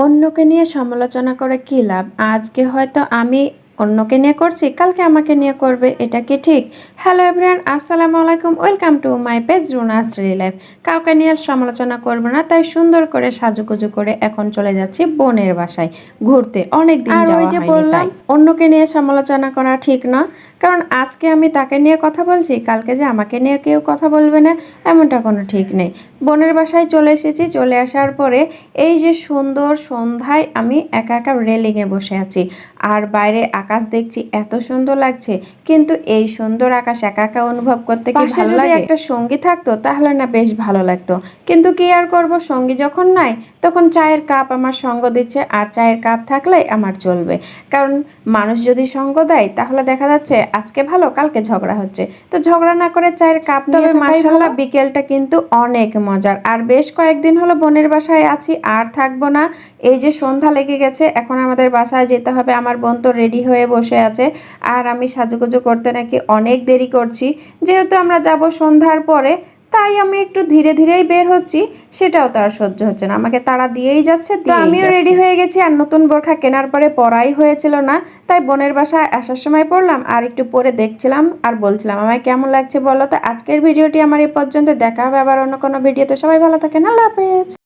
অন্যকে নিয়ে সমালোচনা করে কি লাভ? আজকে হয়তো আমি অন্যকে নিয়ে করছি, কালকে আমাকে নিয়ে করবে, এটা কি ঠিক? হ্যালো এভরিওয়ান, আসসালামু আলাইকুম, welcome to my page Runa's daily life. কাউকে নিয়ে আর সমালোচনা করবো না, তাই সুন্দর করে সাজুগুজু করে এখন চলে যাচ্ছি বোনের বাসায় ঘুরতে। অনেক দিন আর ওই যাওয়া যে হয়নি, বললাম, তাই অন্যকে নিয়ে সমালোচনা করা ঠিক না। কারণ আজকে আমি তাকে নিয়ে কথা বলছি, কালকে যে আমাকে নিয়ে কেউ কথা বলবে না এমনটা কোনো ঠিক নেই। বোনের বাসায় চলে এসেছি, চলে আসার পরে এই যে সুন্দর সন্ধ্যায় আমি একা একা রেলিংয়ে বসে আছি আর বাইরে আকাশ দেখছি, এত সুন্দর লাগছে। কিন্তু এই সুন্দর আকাশ একা একা অনুভব করতে কি পাশে ভালো যদি লাগে? একটা সঙ্গী থাকতো তাহলে না বেশ ভালো লাগতো। কিন্তু কি আর করব, সঙ্গী যখন নাই তখন চায়ের কাপ আমার সঙ্গ দিচ্ছে, আর চায়ের কাপ থাকলে আমার চলবে। কারণ মানুষ যদি সঙ্গ দেয় তাহলে দেখা যাচ্ছে আজকে ভালো কালকে ঝগড়া হচ্ছে, তো ঝগড়া না করে চায়ের কাপ নিয়ে থাকাই ভালো। মাশাআল্লাহ বিকেলটা কিন্তু অনেক মজার, আর বেশ কয়েকদিন হলো বোনের বাসায় আছি, আর থাকবো না। এই যে সন্ধ্যা লেগে গেছে, এখন আমাদের বাসায় যেতে হবে। আমার বোন তো রেডি হয়ে বসে আছে, আর আমি সাজুগুজু করতে নাকি অনেক দেরি করছি। যেহেতু আমরা যাব সন্ধ্যার পরে, তাই আমি একটু ধীরে ধীরেই বের হচ্ছি। সেটাও তো আর সহ্য হচ্ছে না, আমাকে তাড়া দিয়েই যাচ্ছে, তো আমিও রেডি হয়ে গেছি। আর নতুন বোরখা কেনার পরে পরাই হয়েছিল না, তাই বোনের বাসায় আসার সময় পরলাম, আর একটু পরে দেখছিলাম আর বলছিলাম আমায় কেমন লাগছে বলো। তো আজকের ভিডিওটি আমার এই পর্যন্ত, দেখা হবে আবার অন্য কোনো ভিডিওতে। সবাই ভালো থাকেন, আল্লাহ হাফেজ।